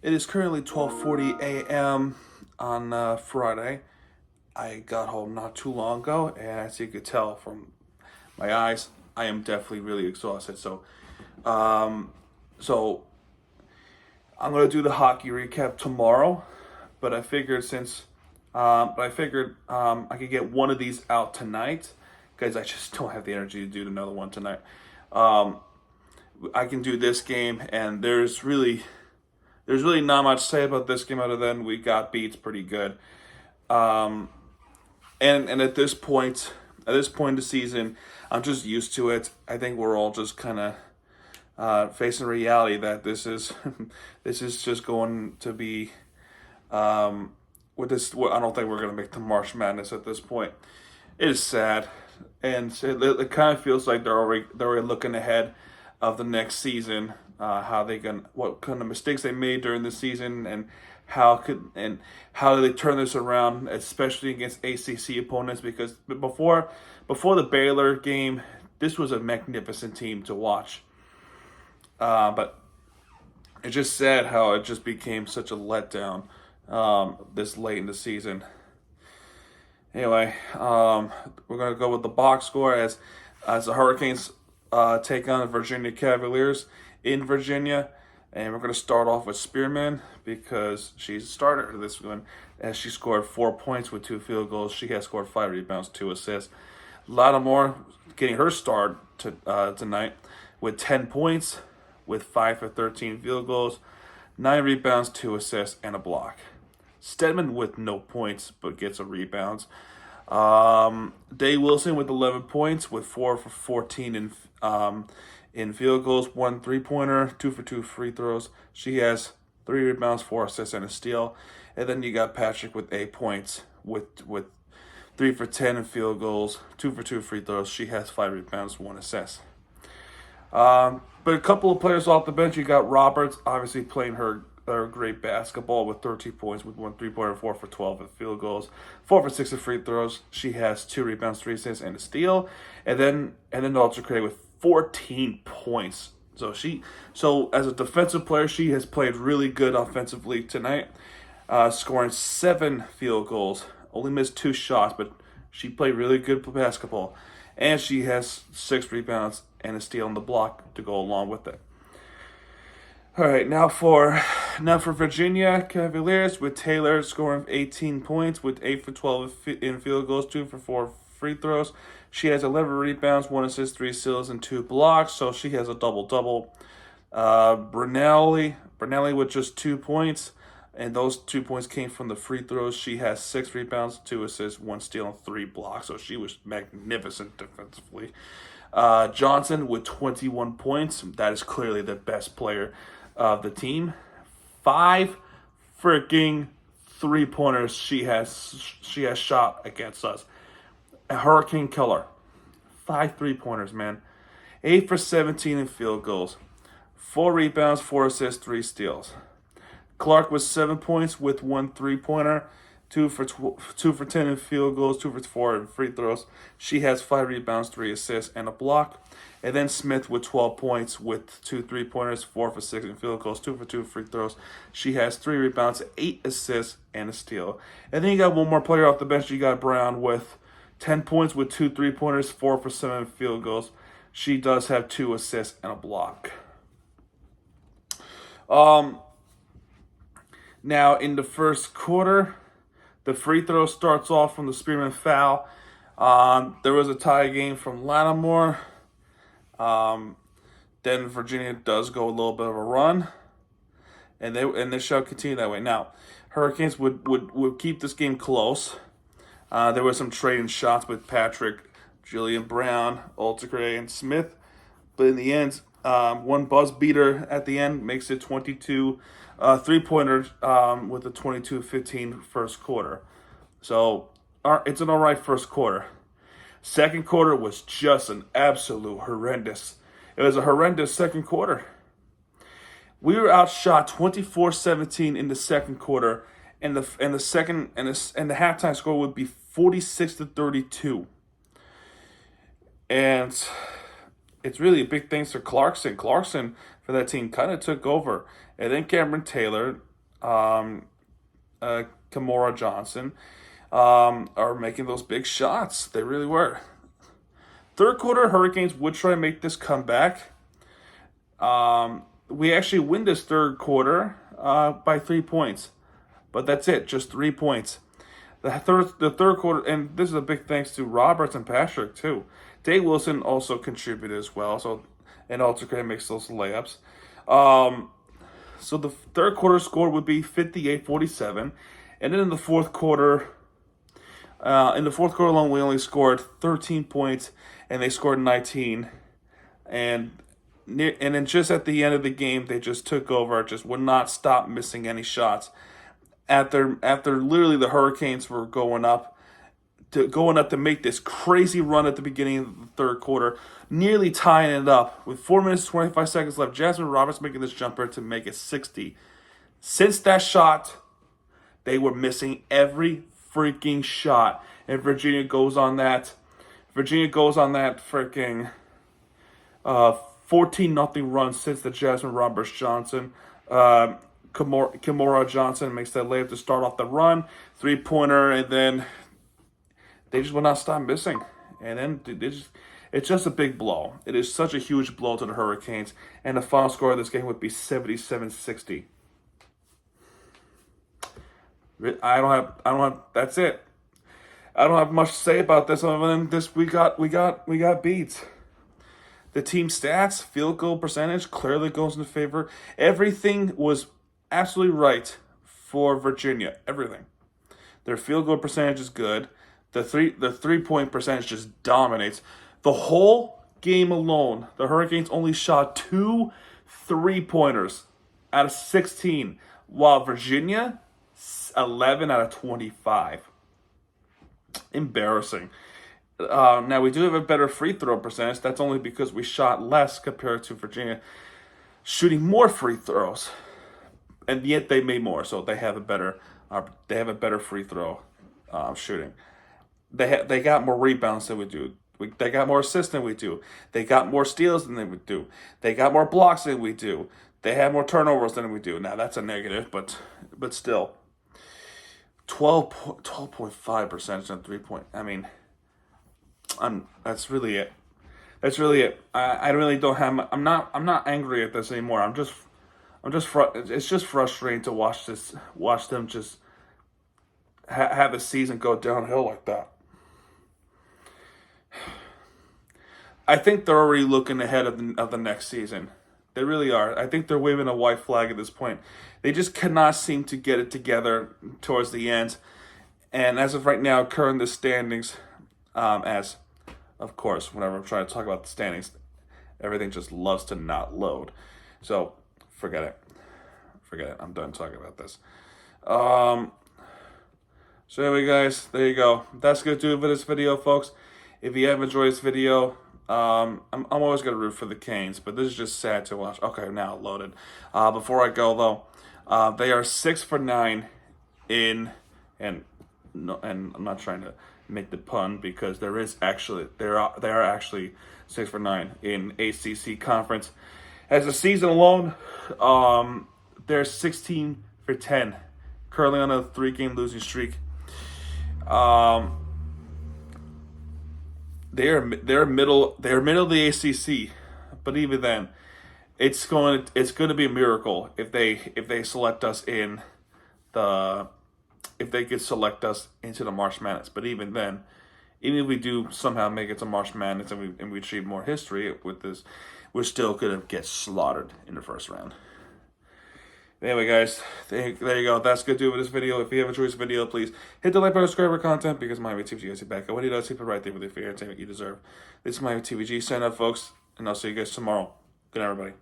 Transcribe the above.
It is currently 12:40 a.m. on Friday. I got home not too long ago, and as you could tell from my eyes, I am definitely really exhausted. Um, so I'm gonna do the hockey recap tomorrow, but I figured I could get one of these out tonight because I just don't have the energy to do another one tonight. Um, I can do this game, and there's really not much to say about this game other than we got beat pretty good. Um, and at this point in the season, I'm just used to it. I think we're all just kind of facing reality that this is this is just going to be with this. I don't think we're going to make the March Madness at this point. It is sad, and it kind of feels like they're already looking ahead of the next season. What kind of mistakes they made during the season, and how do they turn this around, especially against ACC opponents? Because before the Baylor game, this was a magnificent team to watch. But it's just sad how it just became such a letdown this late in the season. Anyway, we're gonna go with the box score as the Hurricanes take on the Virginia Cavaliers in Virginia, and we're gonna start off with Spearman because she's a starter this one, as she scored 4 points with 2 field goals. She has scored 5 rebounds, 2 assists. Lattimore getting her start tonight with 10 points, with 5 for 13 field goals, 9 rebounds, 2 assists, and a block. Stedman with no points but gets a rebounds. Day Wilson with 11 points, with 4 for 14 in field goals, 1 3-pointer, 2 for 2 free throws. She has 3 rebounds, 4 assists, and a steal. And then you got Patrick with 8 points, with 3 for 10 in field goals, 2 for 2 free throws. She has 5 rebounds, 1 assist. But a couple of players off the bench. You got Roberts, obviously playing her great basketball with 13 points, with 1 3-pointer, 4 for 12 in field goals, 4 for 6 in free throws. She has 2 rebounds, 3 assists, and a steal. And then also created with 14 points. So as a defensive player, she has played really good offensively tonight, scoring 7 field goals. Only missed 2 shots, but she played really good basketball, and she has 6 rebounds and a steal on the block to go along with it. All right, now for Virginia Cavaliers, with Taylor scoring 18 points, with 8 for 12 in field goals, 2 for 4 free throws. She has 11 rebounds, 1 assist, 3 steals, and 2 blocks. So she has a double double. Bernelli with just 2 points, and those 2 points came from the free throws. She has 6 rebounds, 2 assists, 1 steal, and 3 blocks. So she was magnificent defensively. Johnson with 21 points. That is clearly the best player of the team. 5 freaking 3-pointers she has shot against us. A Hurricane killer. 5 3-pointers, man. 8 for 17 in field goals. 4 rebounds, 4 assists, 3 steals. Clark with 7 points, with 1 3-pointer, 2 for 10 in field goals, 2 for 4 in free throws. She has 5 rebounds, 3 assists, and a block. And then Smith with 12 points, with 2 3-pointers, 4 for 6 in field goals, 2 for 2 free throws. She has 3 rebounds, 8 assists, and a steal. And then you got one more player off the bench. You got Brown with 10 points, with 2 3-pointers, 4 for 7 field goals. She does have 2 assists and a block. Now in the first quarter, the free throw starts off from the Spearman foul. There was a tie game from Lattimore. Then Virginia does go a little bit of a run, and they shall continue that way. Now, Hurricanes would keep this game close. There was some trading shots with Patrick, Julian Brown, Altegray, and Smith, but in the end, one buzz beater at the end makes it 22 3-pointers with a 22-15 first quarter. So it's an all right first quarter. Second quarter was just an absolute horrendous. It was a horrendous second quarter. We were outshot 24-17 in the second quarter, and the halftime score would be 46-32. And it's really big thanks to Clarkson. Clarkson for that team kind of took over, and then Cameron Taylor Kimura Johnson, are making those big shots. They really were. Third quarter, Hurricanes would try to make this comeback. We actually win this third quarter by 3 points. But that's it, just 3 points. The third quarter, and this is a big thanks to Roberts and Patrick too. Dave Wilson also contributed as well, so and Altercray makes those layups. So the third quarter score would be 58-47, and then in the fourth quarter, alone, we only scored 13 points, and they scored 19, and then just at the end of the game, they just took over, just would not stop missing any shots. After literally the Hurricanes were going up to make this crazy run at the beginning of the third quarter, nearly tying it up with 4 minutes 25 seconds left. Jasmine Roberts making this jumper to make it 60. Since that shot, they were missing every freaking shot, and Virginia goes on that freaking 14-0 run since the Jasmine Roberts Johnson. Kimura Johnson makes that layup to start off the run, 3-pointer, and then they just will not stop missing. And then it's just a big blow. It is such a huge blow to the Hurricanes, and the final score of this game would be 77-60. That's it. I don't have much to say about this other than this. We got beat. The team stats, field goal percentage clearly goes in favor. Everything was absolutely right for Virginia. Everything. Their field goal percentage is good. The 3-point percentage just dominates. The whole game alone, the Hurricanes only shot 2 3-pointers out of 16, while Virginia 11 out of 25. Embarrassing. Now, we do have a better free throw percentage. That's only because we shot less compared to Virginia shooting more free throws. And yet they made more, so they have a better free throw shooting. They got more rebounds than we do. They got more assists than we do. They got more steals than they would do. They got more blocks than we do. They have more turnovers than we do. Now that's a negative, but still, 12.5% on 3-point. I mean, that's really it. That's really it. I really don't have. I'm not angry at this anymore. It's just frustrating to watch them just have the season go downhill like that. I think they're already looking ahead of the next season. They really are. I think they're waving a white flag at this point. They just cannot seem to get it together towards the end. And as of right now, current the standings, as of course, whenever I'm trying to talk about the standings, everything just loves to not load. So forget it. I'm done talking about this. So anyway, guys, there you go. That's gonna do it for this video, folks. If you have enjoyed this video, I'm always gonna root for the Canes, but this is just sad to watch. Okay, now loaded. Before I go though, they are 6 for 9 in, and I'm not trying to make the pun because they are actually 6 for 9 in ACC conference. As a season alone, they're 16 for 10, currently on a 3-game losing streak. They're middle of the ACC, but even then, it's going to be a miracle if they select us if they could select us into the March Madness. But even then, even if we do somehow make it to March Madness and we achieve more history with this, we're still going to get slaughtered in the first round. Anyway, guys, there you go. That's going to do it with this video. If you have enjoyed this video, please hit the like button, subscribe for content, because Miami TVG has you back. I want you to keep it right there with the entertainment you deserve. This is Miami TVG. Sign up, folks, and I'll see you guys tomorrow. Good night, everybody.